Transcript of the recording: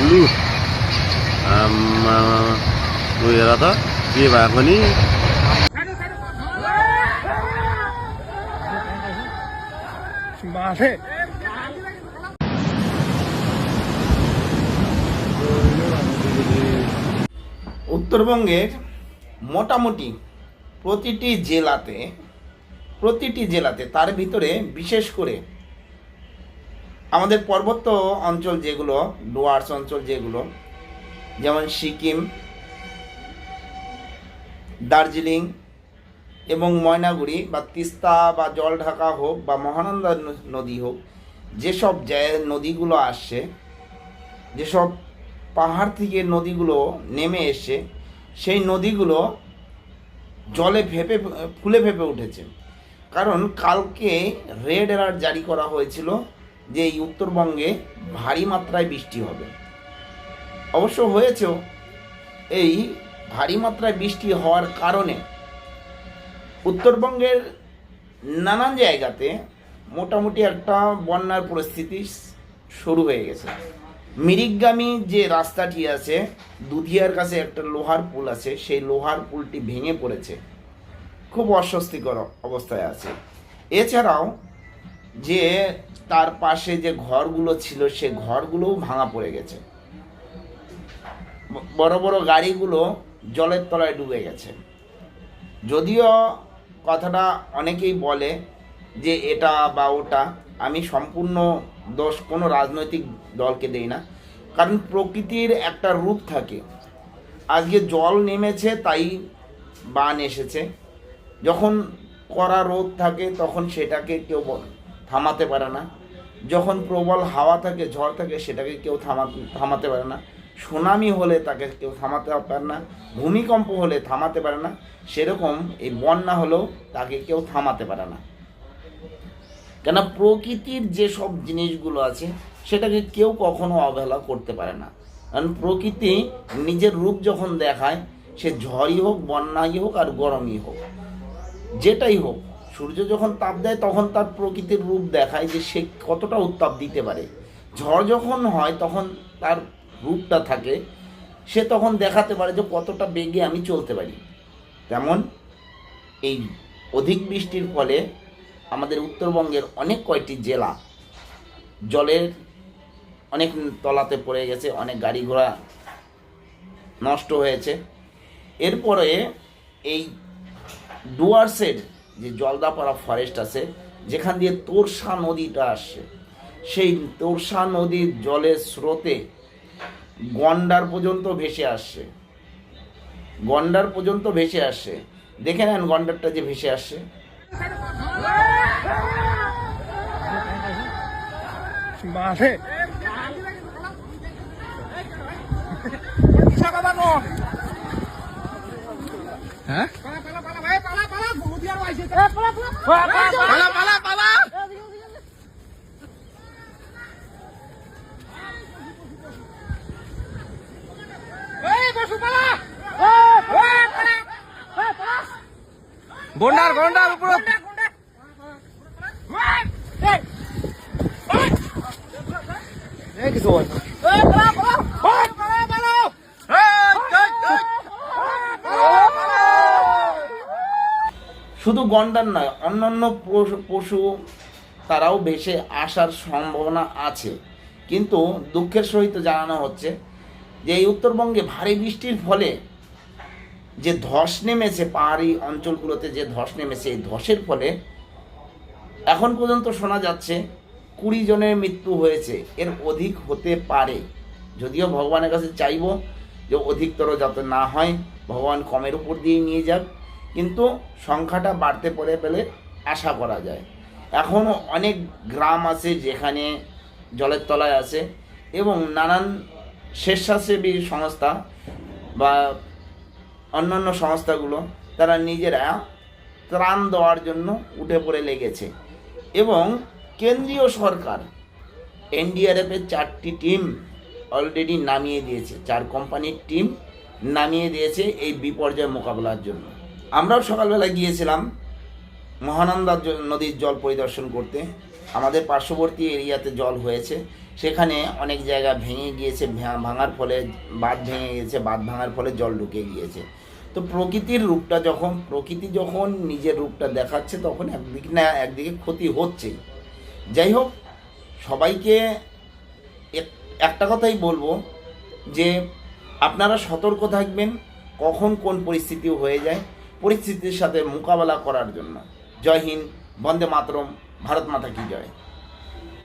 Lu người rata dia banyak ni মাঠে উত্তরবঙ্গের মোটামুটি প্রতিটি জেলাতে তার ভিতরে বিশেষ করে আমাদের পার্বত্য অঞ্চল যেগুলো, ডুয়ার্স অঞ্চল যেগুলো, যেমন সিকিম, দার্জিলিং এবং ময়নাগুড়ি বা তিস্তা বা জলঢাকা হোক বা মহানন্দা নদী হোক, যেসব নদীগুলো আসছে, যেসব পাহাড় থেকে নদীগুলো নেমে এসছে, সেই নদীগুলো জলে ফুলে ফেঁপে উঠেছে। কারণ কালকে রেড অ্যালার্ট জারি করা হয়েছিল যে এই উত্তরবঙ্গে ভারী মাত্রায় বৃষ্টি হবে। অবশ্য হয়েছেও। এই ভারী মাত্রায় বৃষ্টি হওয়ার কারণে উত্তরবঙ্গের নানান জায়গাতে মোটামুটি একটা বন্যার পরিস্থিতি শুরু হয়ে গেছে। মিরিকগামী যে রাস্তাটি আছে, দুধিয়ার কাছে একটা লোহার পুল আছে, সেই লোহার পুলটি ভেঙে পড়েছে, খুব অস্বস্তিকর অবস্থায় আছে। এছাড়াও যে তার পাশে যে ঘরগুলো ছিল, সে ঘরগুলোও ভাঙা পড়ে গেছে। বড় বড় গাড়িগুলো জলের তলায় ডুবে গেছে। যদিও কথাটা অনেকেই বলে যে এটা বা ওটা, আমি সম্পূর্ণ দোষ কোনো রাজনৈতিক দলকে দেই না, কারণ প্রকৃতির একটা রূপ থাকে। আজকে জল নেমেছে তাই বান এসেছে। যখন কড়া রোদ থাকে তখন সেটাকে কেউ থামাতে পারে না। যখন প্রবল হাওয়া থাকে, ঝড় থাকে, সেটাকে কেউ থামাতে পারে না। সুনামি হলে তাকে কেউ থামাতে পারে না, ভূমিকম্প হলে থামাতে পারে না, সেরকম এই বন্যা হলেও তাকে কেউ থামাতে পারে না। কেন, প্রকৃতির যেসব জিনিসগুলো আছে সেটাকে কেউ কখনো অবহেলা করতে পারে না। কারণ প্রকৃতি নিজের রূপ যখন দেখায়, সে ঝড়ই হোক, বন্যাই হোক আর গরমই হোক, যেটাই হোক, সূর্য যখন তাপ দেয় তখন তার প্রকৃতির রূপ দেখায় যে সে কতটা উত্তাপ দিতে পারে। ঝড় যখন হয় তখন তার রূপটা থাকে, সে তখন দেখাতে পারে যে কতটা বেগে আমি চলতে পারি। তেমন এই অধিক বৃষ্টির ফলে আমাদের উত্তরবঙ্গের অনেক কয়টি জেলা জলের অনেক তলাতে পড়ে গেছে, অনেক গাড়ি ঘোড়া নষ্ট হয়েছে। এরপরে এই ডুয়ার্সের যে জলদাপাড়া ফরেস্ট আছে, যেখান দিয়ে তোরসা নদীটা আসছে, সেই তোরসা নদীর জলের স্রোতে গন্ডার পর্যন্ত ভেসে আসছে। দেখে নেন গন্ডারটা যে ভেসে আসছে। মাঠে হ্যাঁ গন্ডার উপর শুধু গন্ডার নয়, অন্যান্য পশু তারাও ভেসে আসার সম্ভাবনা আছে। কিন্তু দুঃখের সহিত জানানো হচ্ছে যে এই উত্তরবঙ্গে ভারী বৃষ্টির ফলে যে ধস নেমেছে, পাহাড়ি অঞ্চলগুলোতে যে ধস নেমেছে, এই ধসের ফলে এখন পর্যন্ত শোনা যাচ্ছে 20 জনের মৃত্যু হয়েছে। এর অধিক হতে পারে, যদিও ভগবানের কাছে চাইব যে অধিকতর যাতে না হয়, ভগবান কমের উপর দিয়ে নিয়ে যাক, কিন্তু সংখ্যাটা বাড়তে পড়ে পেলে আশা করা যায়। এখনও অনেক গ্রাম আছে যেখানে জলের তলায় আছে, এবং নানান স্বেচ্ছাসেবী সংস্থা বা অন্যান্য সংস্থাগুলো তারা নিজেরা ত্রাণ দেওয়ার জন্য উঠে পড়ে লেগেছে। এবং কেন্দ্রীয় সরকার এনডিআরএফের 4টি টিম অলরেডি নামিয়ে দিয়েছে, 4 কোম্পানির টিম নামিয়ে দিয়েছে এই বিপর্যয় মোকাবেলার জন্য। আমরাও সকালবেলা গিয়েছিলাম মহানন্দা নদীর জল পরিদর্শন করতে। আমাদের পার্শ্ববর্তী এরিয়াতে জল হয়েছে, সেখানে অনেক জায়গা ভেঙে গিয়েছে, ভাঙার ফলে বাঁধ ভেঙে গিয়েছে, বাঁধ ভাঙার ফলে জল ঢুকে গিয়েছে। তো প্রকৃতি যখন নিজের রূপটা দেখাচ্ছে, তখন একদিকে না একদিকে ক্ষতি হচ্ছেই। যাই হোক, সবাইকে একটা কথাই বলবো যে আপনারা সতর্ক থাকবেন, কখন কোন পরিস্থিতি হয়ে যায়, পরিস্থিতির সাথে মোকাবেলা করার জন্য। জয় হিন্দ, বন্দে মাতরম, ভারত মাতা কি জয়।